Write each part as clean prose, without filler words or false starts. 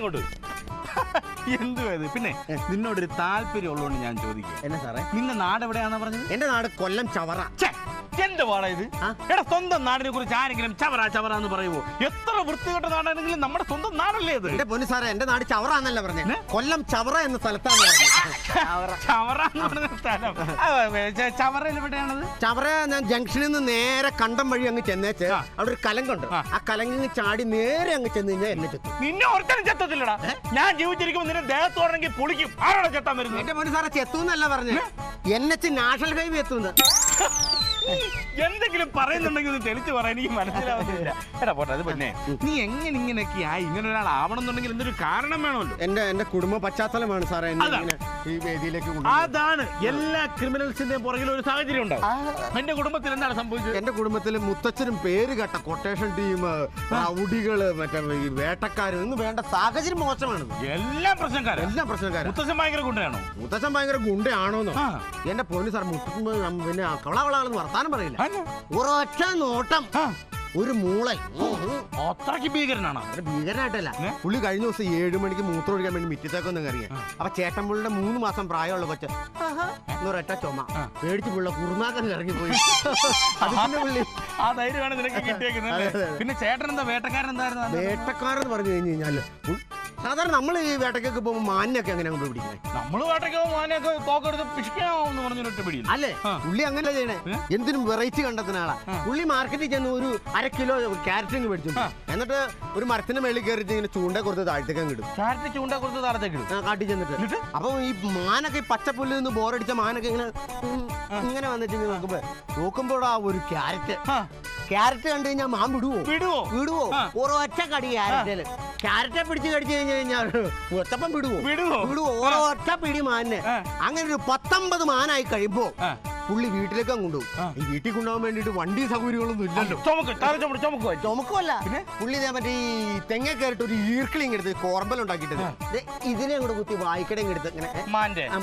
അങ്ങോട്ട്. എന്തുവാ ഇത്? പിന്നെ നിന്നോടൊരു താല്പര്യം ഉള്ളതുകൊണ്ട് ഞാൻ ചോദിക്കും. എന്നാ സാറേ? നിന്റെ നാട് എവിടെയാണെന്നാ പറഞ്ഞത്? എന്റെ നാട് കൊല്ലം ചവറ. എന്റെ പാടാ ഇത്? എടാ, സ്വന്തം നാടിനെ കുറിച്ച് ആരെങ്കിലും ചവറ ചവറ എന്ന് പറയുമോ? എത്ര വൃത്തികെട്ട നാടാണെങ്കിലും നമ്മുടെ സ്വന്തം നാടല്ലേ ഇത്? എന്റെ പൊന്നു സാറേ, എന്റെ നാട് ചവറ എന്നല്ല പറഞ്ഞത്, കൊല്ലം ചവറ എന്ന സ്ഥലത്താണ് ചവറ എന്ന് പറഞ്ഞ സ്ഥലം. ചവറയിൽ എവിടെയാണത്? ചവറ ഞാൻ ജംഗ്ഷനിൽ നിന്ന് നേരെ കണ്ടം വഴി അങ്ങ് ചെന്നേച്ച് അവിടെ ഒരു കലങ്കുണ്ട്. ആ കലങ്ങിന് ചാടി നേരെ അങ്ങ് ചെന്ന് കഴിഞ്ഞാൽ എന്നെ ചെത്തും. നിന്നെ ഒരുത്തരം ചെത്തത്തില്ലടാ. ഞാൻ ജീവിച്ചിരിക്കുമ്പോൾ നിന്നെ ദേഹത്തോടെങ്കിൽ പൊളിക്കും. ആരോടെ ചെത്താൻ വരുന്നത്? എന്റെ പൊന്നു സാറേ, ചെത്തൂന്നല്ല പറഞ്ഞത്, NH നാഷണൽ ഹൈവേ എത്തുന്നത്. എന്തെങ്കിലും പറയുന്നുണ്ടെങ്കിൽ ഒന്ന് തെളിച്ച് പറയാൻ എനിക്ക് മനസ്സിലാവുന്നില്ല. എടാ പോട്ടെ, അത് പിന്നെ നീ എങ്ങനെ ഇങ്ങനെയൊക്കെ ആയി? ഇങ്ങനെ ഒരാൾ ആവണമെന്നുണ്ടെങ്കിൽ എന്തൊരു കാരണം വേണമല്ലോ. എന്റെ കുടുംബ പശ്ചാത്തലമാണ് സാറേ ഈ വേദിയിലേക്ക്. അതാണ് എല്ലാ ക്രിമിനൽസിന്റെയും പുറകിൽ ഒരു സാഹചര്യം ഉണ്ടാവും. എന്റെ കുടുംബത്തിൽ എന്താണ് സംഭവിച്ചത്? എന്റെ കുടുംബത്തിൽ മുത്തച്ഛനും പേര് കേട്ട കൊട്ടേഷൻ ടീം, റൗഡികള്, മറ്റേ ഈ വേട്ടക്കാരും ഒന്നും വേണ്ട സാഹചര്യം മോശമാണ്. എല്ലാം പ്രശ്നക്കാരും. മുത്തച്ഛൻ ഭയങ്കര ഗുണ്ടയാണോ? മുത്തച്ഛൻ ഭയങ്കര ഗുണ്ടയാണോന്നോ? എന്റെ പൊന്നു സാർ, മുത്തച്ഛൻ പിന്നെ കളവളാളെന്ന് വർത്താനം പറയില്ല. ഒരൊറ്റ നോട്ടം, ഒരു മൂളൻ. അത്രയ്ക്ക് ഭീകരനാണ്? ഭീകരനായിട്ടല്ല, പുള്ളി കഴിഞ്ഞ ദിവസം 7 മണിക്ക് മൂത്രം ഒഴിക്കാൻ വേണ്ടി മിറ്റത്തേക്കൊന്നും കറിയാ. അപ്പൊ ചേട്ടൻപുള്ളിയുടെ 3 മാസം പ്രായമുള്ള കൊച്ച് എന്നൊരൊറ്റ ചുമ പേടിച്ച് പുള്ള കുറുനാക്കൻ ഇറങ്ങിപ്പോയി. പുള്ളി ആ ധൈര്യമാണ് നിനക്ക് കിട്ടിയേക്കുന്നത്. പിന്നെ ചേട്ടൻ എന്താ വേട്ടക്കാരൻ? എന്തായിരുന്നു വേട്ടക്കാരെന്ന് പറഞ്ഞു കഴിഞ്ഞു കഴിഞ്ഞാല്, സാധാരണ നമ്മൾ ഈ വേട്ടക്കൊക്കെ പോകുമ്പോൾ മാനിനൊക്കെ എങ്ങനെ പിടിക്കുന്നത്? നമ്മള് വേട്ടക്കോ മാനൊക്കെ തോക്കെടുത്ത് പിടിക്കാമെന്ന് പറഞ്ഞൊരു പിടിയില്ല അല്ലേ? പുള്ളി അങ്ങനെ ചെയ്യണേ, എന്തിനും വെറൈറ്റി കണ്ടെത്തുന്ന ആളാ. പുള്ളി മാർക്കറ്റിൽ ചെന്ന് ഒരു 1/2 കിലോ ക്യാരറ്റിങ് മേടിച്ചു, എന്നിട്ട് ഒരു മരത്തിന് മേളിൽ കയറിച്ച് ഇങ്ങനെ ചൂണ്ട കൊടുത്ത് താഴത്തേക്ക് കിട്ടും. ക്യാരറ്റ് ചൂണ്ട കൊടുത്ത് താഴത്തേക്ക് കാട്ടി ചെന്നിട്ട് അപ്പൊ ഈ മാനൊക്കെ പച്ചപ്പുല്ലിൽ നിന്ന് ബോറടിച്ച മാനൊക്കെ ഇങ്ങനെ വന്നിട്ട് നോക്കുമ്പോഴാ ഒരു ക്യാരറ്റ് കണ്ടു കഴിഞ്ഞാൽ മാൻ വിടുവോ? ഒരൊറ്റ കടി ക്യാരറ്റെ പിടിച്ച് കടിച്ചു കഴിഞ്ഞു കഴിഞ്ഞാൽ ഒറ്റപ്പം വിടുവോ? ഒരൊറ്റ പിടി മാനിന്. അങ്ങനെ ഒരു 19 മാനായി കഴിയുമ്പോ പുള്ളി വീട്ടിലേക്ക് കൊണ്ടുപോകും. ഈ വീട്ടിൽ കൊണ്ടുപോകാൻ വേണ്ടിട്ട് വണ്ടി സൗകര്യങ്ങളൊന്നും ഇല്ലല്ലോ. ചുമക്കുമല്ല, പുള്ളി ഇതേ മറ്റേ ഈ തെങ്ങ കയറിട്ട് ഒരു ഈർക്കിളിങ് എടുത്ത് കോർബൽ ഉണ്ടാക്കിയിട്ട് ഇതിനെ കൂടെ കുത്തി വായിക്കടയും എടുത്ത് ഇങ്ങനെ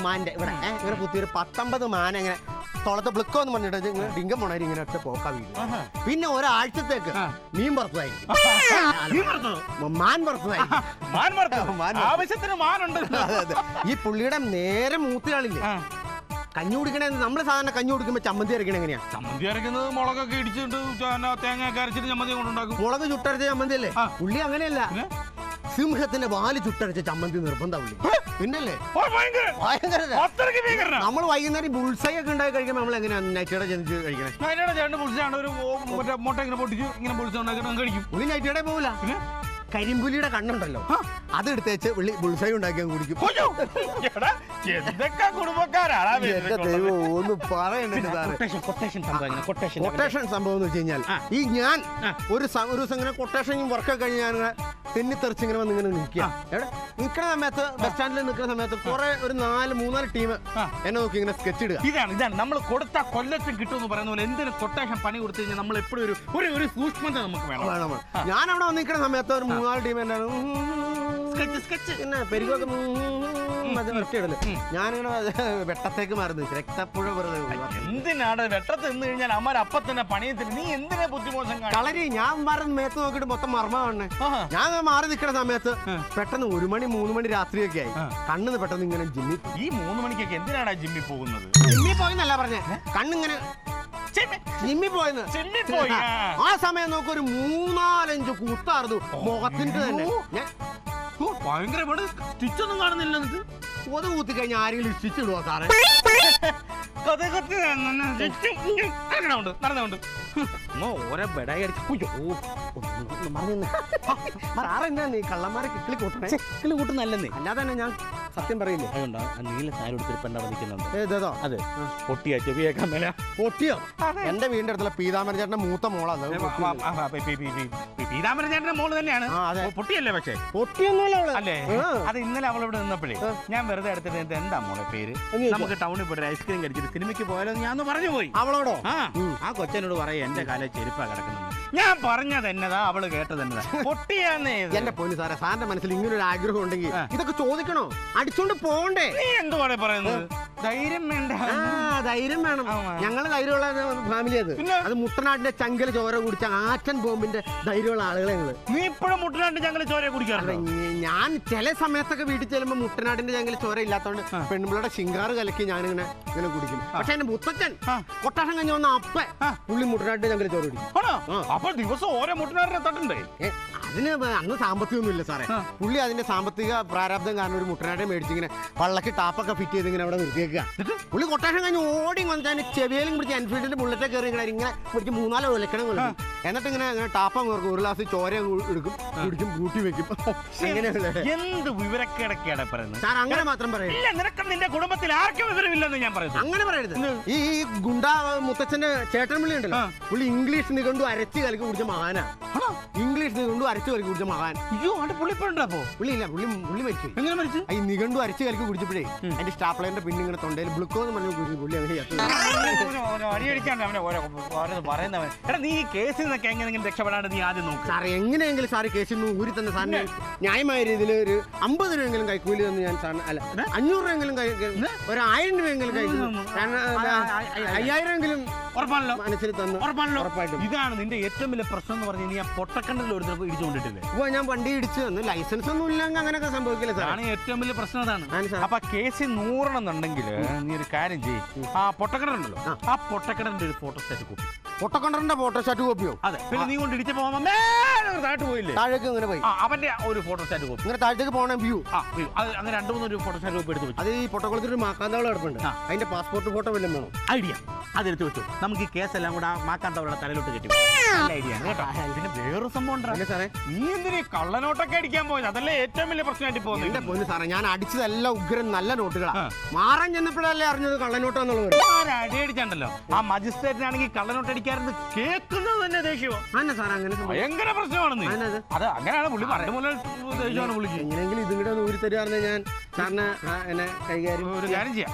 മാന്റെ ഇവിടെ കുത്തി ഒരു 19 മാന ഇങ്ങനെ തൊളത്തെ ബ്ലിക്കോ എന്ന് പറഞ്ഞിട്ട് ഇങ്ങനെ ഡിങ്കം പോണാരി ഇങ്ങനെ ഒറ്റ പോക്കാ വീഴും. പിന്നെ ഒരാഴ്ചത്തേക്ക് മീൻ വറുത്തതായിരിക്കും, മാൻ വറുത്തതായിരിക്കും. ഈ പുള്ളിയുടെ നേരെ മൂത്തയാളില്ലേ കഞ്ഞി കുടിക്കണേ? നമ്മള് സാധാരണ കഞ്ഞി കുടിക്കുമ്പോ ചമ്മന്തി അരക്കണ എങ്ങനെയാ? ചമ്മന്തി അരക്കുന്നത് മുളകൊക്കെ ഇടിച്ചിട്ട് തേങ്ങ അരച്ചിട്ട് ചമ്മന്തി കൊണ്ടുണ്ടാക്കും. മുളക് ചുട്ടരച്ച ചമ്മന്തി അല്ലേ? പുള്ളി അങ്ങനെയല്ല, സിംഹത്തിന്റെ വാല് ചുട്ടരച്ച ചമ്മന്തി നിർബന്ധം പുള്ളി. പിന്നല്ലേ നമ്മൾ വൈകുന്നേരം ബുൾസൈ ഒക്കെ ഉണ്ടാക്കി കഴിക്കുമ്പോൾ നമ്മൾ എങ്ങനെയാ നൈറ്റയുടെ ചെന്ന് കഴിക്കണേ? ഒരു മുട്ട ഇങ്ങനെ പൊട്ടിച്ച് ഇങ്ങനെ ബുൾസൈ ഉണ്ടാക്കി കഴിക്കും. പുള്ളി നൈറ്റയുടെ പോകില്ല, കരിമ്പുലിയുടെ കണ്ണുണ്ടല്ലോ അതെടുത്തേച്ച് ബുൾസൈ ഉണ്ടാക്കിയാൽ കുടിക്കും. ഒന്ന് കൊട്ടേഷൻ സംഭവം എന്ന് വെച്ച് കഴിഞ്ഞാൽ, ഈ ഞാൻ ഒരു ദിവസം ഇങ്ങനെ കൊട്ടേഷൻ വർക്കൊക്കെ കഴിഞ്ഞ് ഞാൻ തെന്നിത്തെറിച്ച് ഇങ്ങനെ വന്ന് ഇങ്ങനെ നിൽക്കുക. എവിടെ നിൽക്കുന്ന സമയത്ത്, ബസ് സ്റ്റാൻഡിൽ നിൽക്കുന്ന സമയത്ത് കുറെ ഒരു 3 ടീം എന്നെ നോക്കി ഇങ്ങനെ സ്കെച്ച് ഇടുക. ഇതാണ് നമ്മൾ കൊടുത്ത കൊല്ലത്തിൽ കിട്ടുമെന്ന് പറയുന്ന പോലെ എന്തിനും കൊട്ടേഷൻ പണി കൊടുത്തു കഴിഞ്ഞാൽ നമ്മൾ എപ്പോഴും ഒരു സൂക്ഷ്മത നമുക്ക് വേണം. ഞാൻ അവിടെ വന്ന് നിൽക്കുന്ന സമയത്ത് ഒരു 3 ടീം എന്നെ പിന്നെ പെരുകൊക്കെ ഇടല്. ഞാനിങ്ങനെ വെട്ടത്തേക്ക് മാറുന്നു, രക്തപ്പുഴ വെറുതെ. എന്തിനാണ് വെട്ടത്ത് നിന്ന് കഴിഞ്ഞാൽ അമ്മാർ അപ്പൊ തന്നെ പണിയത്തില്ല? നീ എന്തിനാ ബുദ്ധിമോശം കളരി? ഞാൻ മാറി മേത്ത് നോക്കിയിട്ട് മൊത്തം മർമ്മമാണ്. ഞാൻ മാറി നിൽക്കുന്ന സമയത്ത് പെട്ടെന്ന് 1 മണി 3 മണി രാത്രിയൊക്കെ ആയി. കണ്ണിന്ന് പെട്ടെന്ന് ഇങ്ങനെ ജിമ്മി. ഈ 3 മണിക്കൊക്കെ എന്തിനാണ് ജിമ്മി പോകുന്നത്? ജിമ്മി പോയെന്നല്ല പറഞ്ഞേ, കണ്ണിങ്ങനെ ജിമ്മി പോയെന്ന്. ആ സമയം നോക്കി ഒരു 3-4-5 കൂത്തായിരുന്നു മുഖത്തിന്റെ തന്നെ. ഭയങ്കര സ്റ്റിച്ചൊന്നും കാണുന്നില്ല. കൊതു കൂത്തി കഴിഞ്ഞാൽ ആരെങ്കിലും സ്റ്റിച്ച് ഇടുവോ സാറേ? നടന്നുകൊണ്ട് ഓരോ ബെടായി നീ കള്ളന്മാരെ കിക്കിളി കൂട്ടുന്നല്ലേ? അല്ലാതെ തന്നെ ഞാൻ സത്യം പറയില്ലേ. അതുകൊണ്ടാ നീല സാരി എടുത്തിട്ട് പെണ്ണ നിൽക്കുന്നുണ്ട്. ഏതോ അതെ, പൊട്ടിയാ ചെവിയേക്കാൻ മേല. പൊട്ടിയോ? എന്റെ വീടിന്റെ അടുത്തുള്ള പീതാമരൻ ചേട്ടന്റെ മൂത്ത മോളാണ്. പീതാമരൻ ചേട്ടന്റെ മോള് തന്നെയാണ്. പൊട്ടിയല്ലേ? പക്ഷേ പൊട്ടിയൊന്നുമല്ല അല്ലേ? അത് ഇന്നലെ അവളിവിടെ നിന്നപ്പോഴേ ഞാൻ വെറുതെ എടുത്തിട്ട് എന്താ മോളെ പേര്, നമുക്ക് ടൗണിൽ പോയിട്ട് ഐസ്ക്രീം കഴിച്ചിട്ട് സിനിമയ്ക്ക് പോയാലോ ഞാൻ പറഞ്ഞു പോയി. അവളോടോ? ആ കൊച്ചനോട് പറയാ എന്റെ കാലം ചെരുപ്പാ കിടക്കുന്നത്. ഞാൻ പറഞ്ഞത് എന്നതാ, അവള് കേട്ടത് എന്നതാ. പൊട്ടിയാന്നേ. എന്റെ പൊന്നു സാറേ, സാറിന്റെ മനസ്സിൽ ഇങ്ങനെ ഒരു ആഗ്രഹം ഉണ്ടെങ്കിൽ ഇതൊക്കെ ചോദിക്കണോ? അടിച്ചോണ്ട് പോണ്ടേ? നീ എന്തുവാണ് പറയുന്നത്? ധൈര്യം വേണ്ട. ധൈര്യം വേണം. ഞങ്ങള് ധൈര്യമുള്ള ഫാമിലി അത്. അത് മുട്ടനാട്ടിന്റെ ചങ്കല് ചോര കുടിച്ച ആറ്റൻ ബോംബിന്റെ ധൈര്യമുള്ള ആളുകളെ ഞങ്ങള്. നീ ഇപ്പോഴും മുട്ടനാട്ടിന്റെ ചങ്കല് ചോര കുടിക്കാറില്ല? ഞാൻ ചില സമയത്തൊക്കെ വീട്ടിൽ ചെല്ലുമ്പോ മുട്ടനാട്ടിന്റെ ചങ്കല് ചോര ഇല്ലാത്തതുകൊണ്ട് പെണ്ണുമ്പിളുടെ ശിങ്കാറ് കലക്കി ഞാനിങ്ങനെ ഇങ്ങനെ കുടിക്കും. പക്ഷെ എന്റെ മുത്തച്ഛൻ കൊട്ടാഷം കഴിഞ്ഞ് വന്ന അപ്പ പുള്ളി മുട്ടനാട്ടിന്റെ ചങ്കല് ചോര കുടിക്കും. അപ്പൊ ദിവസം ഓരോ മുട്ടനാട്ടിനെ തട്ടുണ്ടേ? അതിന് അന്ന് സാമ്പത്തികമൊന്നും ഇല്ല സാറേ. പുള്ളി അതിന്റെ സാമ്പത്തിക പ്രാരാബ്ദം കാരണം ഒരു മുട്ടനാട്ടെ മേടിച്ചിങ്ങനെ പള്ളക്ക് ടാപ്പൊക്കെ ഫിറ്റ് ചെയ്ത് ഇങ്ങനെ അവിടെ നിർത്തിയേക്കുക. പുള്ളി കൊട്ടാഷം കഴിഞ്ഞ് ഓടി വന്നിട്ട് ചെവിയിലും പിടിച്ച് എൻഫീൽഡിന്റെ ബുള്ളറ്റ് കയറി ഇങ്ങനെ പിടിച്ച് 3-4 ഒലക്കണം കൊള്ളും. എന്നിട്ട് ഇങ്ങനെ ടാപ്പം കുറക്കും, ഒരു ഗ്ലാസ് ചോര എടുക്കും, കുടിക്കും, കൂട്ടി വെക്കും. അങ്ങനെയുള്ള എന്ത് വിവരക്കേടൊക്കെയാണ് പറയുന്നത് സാർ? അങ്ങനെ മാത്രം പറയില്ല. നിനക്ക് നിന്റെ കുടുംബത്തിൽ ആർക്കും വിവരമില്ലെന്ന് ഞാൻ പറയുന്നത്. അങ്ങനെ പറയരുത്. ഈ ഗുണ്ടാ മുത്തച്ഛന്റെ ചേട്ടൻ പുള്ളി ഉണ്ടല്ലോ, പുള്ളി ഇംഗ്ലീഷ് നിഘണ്ടു അരച്ച് കലക്കി കുടിച്ച മഹാനാ. ഇംഗ്ലീഷ് നിഘണ്ടു അരച്ച് കലക്കി കുടിച്ച മഹാൻ. അയ്യോ, അവിടെ പുള്ളിപ്പോണ്ടപ്പോ? പുള്ളിയില്ല, പുള്ളി മരിച്ചു. എങ്ങനെ മരിച്ചു? ഈ നിഘണ്ടു അരച്ച് കലക്കി കുടിച്ചപ്പോഴേ അതിന്റെ സ്റ്റാപ്ലറിന്റെ പിന്നിങ്ങനെ തൊണ്ടയിൽ ബ്ലുക്കോ എന്ന് പറഞ്ഞു കുടിച്ചു. പുള്ളി അങ്ങനെ പറയുന്നവൻ. എടാ, നീ ഈ കേസിൽ നിന്നൊക്കെ എങ്ങനെയെങ്കിലും രക്ഷപ്പെടാണ്ട് നീ ആദ്യം നോക്ക് സാറേ. എങ്ങനെയെങ്കിലും സാറ് കേസിൽ നിന്ന് ഊരി തന്നെ സാറിന് ന്യായമായ രീതിയിൽ ഒരു 50 രൂപയെങ്കിലും കൈക്കൂലി തന്ന് ഞാൻ സാറിന്, അല്ല 500 രൂപയെങ്കിലും ഒരു 1000 രൂപയെങ്കിലും കൈക്കൂലി, 5000 എങ്കിലും മനസ്സിൽ തന്നു ഉറപ്പായിട്ടും. ഇതാണ് നിന്റെ ഏറ്റവും വലിയ പ്രശ്നം എന്ന് പറഞ്ഞാൽ നീ ആ പൊട്ടക്കണ്ടത്തിൽ ഒരു ദിവസം ഇടിച്ചുകൊണ്ടിട്ടില്ലേ? ഓ, ഞാൻ വണ്ടി ഇടിച്ചു തന്നു. ലൈസൻസ് ഒന്നും ഇല്ലെങ്കിൽ അങ്ങനെയൊക്കെ സംഭവിക്കില്ല സാർ. ആണ് ഏറ്റവും വലിയ പ്രശ്നം. അതാണ്. അപ്പൊ കേസിൽ 100 എന്നുണ്ടെങ്കിൽ നീ ഒരു കാര്യം ചെയ്യും. ആ പൊട്ടക്കടണ്ടല്ലോ, ആ പൊട്ടക്കടന്റെ ഒരു ഫോട്ടോസ്റ്റാറ്റ് കോപ്പി. പൊട്ടക്കണ്ടറിന്റെ ഫോട്ടോസ്റ്റാറ്റ് കോപ്പിയോ? അതെ. പിന്നെ നീ കൊണ്ട് ഇടിച്ച പോകുമ്പോ താഴോട്ട് പോയില്ലേ? താഴേക്ക് ഇങ്ങനെ പോയി. അവന്റെ ഒരു ഫോട്ടോസ്റ്റാറ്റ് കോപ്പി. ഇങ്ങനെ താഴത്തേക്ക് പോകണ വ്യൂ. അങ്ങനെ 2-3 ഫോട്ടോസ്റ്റാറ്റ് കോപ്പി എടുത്ത് വെച്ചു. അത് ഈ പൊട്ടക്കുളത്തിൽ ഒരു മാക്കാന്തവള കിടപ്പുണ്ട്. അതിന്റെ പാസ്പോർട്ട് ഫോട്ടോ വല്ലതും വേണം. ഐഡിയ. അതെടുത്ത് വെച്ചു. നമുക്ക് ഈ കേസെല്ലാം കൂടെ ആ മാക്കാന്തവളുടെ തലയിലോട്ട് കെട്ടി. ഐഡിയ കേട്ടോ. പിന്നെ വേറൊരു സംഭവം ഉണ്ടോ സാറേ? നീ എന്തിനീ കള്ളനോട്ടൊക്കെ അടിക്കാൻ പോയത്? അതല്ലേ ഏറ്റവും വലിയ പ്രശ്നമായിട്ട് പോകുന്നത്. എന്റെ പൊന്ന് സാറേ, ഞാൻ അടിച്ചതെല്ലാം ഉഗ്രൻ നല്ല നോട്ടുകളാണ്. മാറാൻ ചെന്നപ്പോഴല്ലേ അറിഞ്ഞത് കള്ളനോട്ടാന്നുള്ളത്. അടി അടിച്ചാണ്ടല്ലോ ആ മജിസ്ട്രേറ്റിനാണെങ്കിൽ കള്ളനോട്ട് അടിക്കാറുണ്ട് കേൾക്കുന്നത് തന്നെ ദേഷ്യമോ? സാറേ, അങ്ങനെ ഭയങ്കര പ്രശ്നമാണെന്ന്. അത് അങ്ങനെയാണ് പുള്ളി പണ്ടുപോലെ ദേഷ്യമാണ് പുള്ളിക്ക്. എങ്ങനെയെങ്കിലും ഇതും കൂടെ ഒന്ന് ഊരി തരുവാണെന്ന് ഞാൻ സാറിന് എന്നെ കൈകാര്യം ഒരു കാര്യം ചെയ്യാം.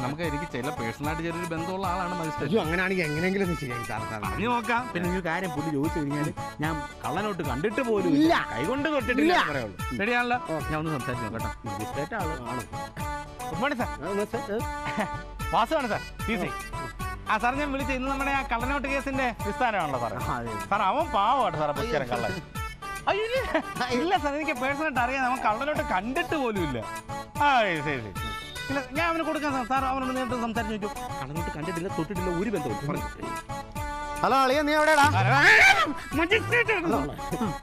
നമുക്ക് എനിക്ക് ചില പേഴ്സണലായിട്ട് ചെറിയൊരു ബന്ധമുള്ള ആളാണ് മജിസ്ട്രേറ്റ്. അങ്ങനെയാണെങ്കിൽ എങ്ങനെയെങ്കിലും ഒന്ന് ശരിയായി സാർ. പറഞ്ഞു നോക്കാം. പിന്നെ ഒരു കാര്യം പുള്ളി ചോദിച്ചു കഴിഞ്ഞാൽ ഞാൻ കള്ളനോട്ട് കണ്ടിട്ട് പോലും ഇല്ല, കൈകൊണ്ട് തൊട്ടിട്ടില്ല പറയുള്ളൂ. ശരിയാണല്ലോ, ഞാൻ ഒന്ന് സംസാരിച്ചു നോക്കട്ടോ. മജിസ്ട്രേറ്റ് ആള് ആണ്. Good morning sir. വാസുവാണ് സാർ, PC. ആ സാർ, ഞാൻ വിളിച്ച ഇന്ന് നമ്മുടെ ആ കള്ളനോട്ട് കേസിന്റെ വിസ്താരമാണല്ലോ സാറേ. സാർ അവൻ പാവമായിട്ട് സാറേ പുസ്തകം കള്ളൻ. അയ്യോ ഇല്ല സാർ, എനിക്ക് പേഴ്സണായിട്ട് അറിയാം. അവൻ കള്ളനോട്ട് കണ്ടിട്ട് പോലും ഇല്ല. ശരി. ഇല്ല, ഞാൻ അവന് കൊടുക്കാം സാർ. സാർ അവനോട് നേരിട്ട് സംസാരിച്ച് നോക്കൂ. കള്ളനോട്ട് കണ്ടിട്ടില്ല, തൊട്ടിട്ടില്ല, ഒരു ബന്ധവും. ഹലോ അളിയ, നീ എവിടെയാടാ?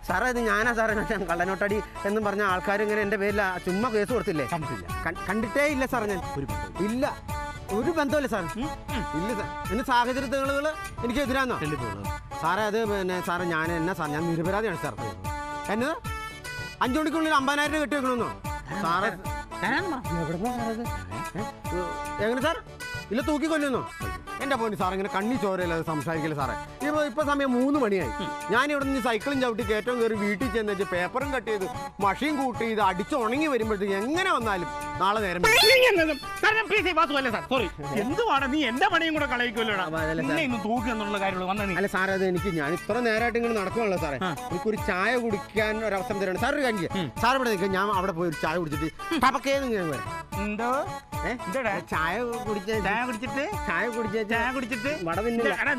സാറേ, ഇത് ഞാനാ സാറേ. കള്ളനോട്ടടി എന്നും പറഞ്ഞ ആൾക്കാർ ഇങ്ങനെ എന്റെ പേരിൽ ചുമ്മാ കേസ് കൊടുത്തില്ലേ? കണ്ടിട്ടേ ഇല്ല സാർ. ഞാൻ ഇല്ല, ഒരു ബന്ധമില്ല സാർ. ഇല്ല സാർ, എന്റെ സാഹചര്യങ്ങൾ എനിക്ക് എതിരാന്നോ സാറേ? അത് പിന്നെ സാറേ, ഞാൻ നിരപരാധിയാണ് സാർ. എന്നത് 5 മണിക്കുള്ളിൽ 50,000 രൂപ കെട്ടി വെക്കണമെന്നോ സാറേ? എങ്ങനെ സാർ? ഇല്ല, തൂക്കിക്കൊല്ലുന്നോ? എന്റെ പോയിന്റ് സാർ, ഇങ്ങനെ കണ്ണി ചോരയില്ല സംസാരിക്കില്ല സാറേ. ഇപ്പൊ സമയം 3 മണിയായി. ഞാൻ ഇവിടെ നിന്ന് സൈക്കിളും ചവിട്ടി കയറ്റവും കയറി വീട്ടിൽ ചെന്ന് വെച്ച് പേപ്പറും കട്ട് ചെയ്ത് മഷിയും കൂട്ടി ഇത് അടിച്ച് ഉണങ്ങി വരുമ്പോഴത്തേക്ക് എങ്ങനെ വന്നാലും നാളെ നേരം. എന്തുവാണ് നീ എന്റെ പണിയും കൂടെ കളയിക്കുമല്ലോ? അല്ല സാറേ, അത് എനിക്ക് ഞാൻ ഇത്ര നേരമായിട്ട് ഇങ്ങനെ നടക്കുവാണല്ലോ സാറേ. എനിക്കൊരു ചായ കുടിക്കാൻ ഒരു അവസരം തരണം സാർ. ഒരു കാര്യം സാർ ഇവിടെ നിൽക്കുക, ഞാൻ അവിടെ പോയി ഒരു ചായ കുടിച്ചിട്ട് ടപക്കേന്ന് ഞാൻ വരാം.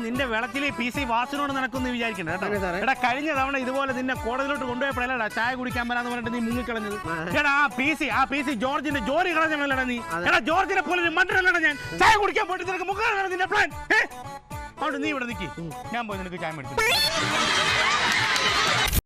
നിന്റെ വെളത്തില് PC വാസിനോട് നടക്കും വിചാരിക്കണ്ട കേട്ടോ. എടാ, കഴിഞ്ഞ തവണ ഇതുപോലെ നിന്നെ കോടതിയിലോട്ട് കൊണ്ടുപോയപ്പോഴല്ലേടാ ചായ കുടിക്കാൻ വരാന്ന് പറഞ്ഞിട്ട് നീ മുങ്ങിക്കളഞ്ഞത്. എടാ, ആ PC ജോർജിന്റെ ജോലി കളഞ്ഞല്ലടാ നീ. എടാ, ജോർജിനെ പോലെ മണ്ടല്ലടാ ഞാൻ. ചായ കുടിക്കാൻ പോയിട്ട് നിനക്ക് മുഖം നിന്റെ പ്ലാൻ. അതുകൊണ്ട് നീ ഇവിടെ നിൽക്കി, ഞാൻ പോയി നിനക്ക് ചായ മേടിച്ചു.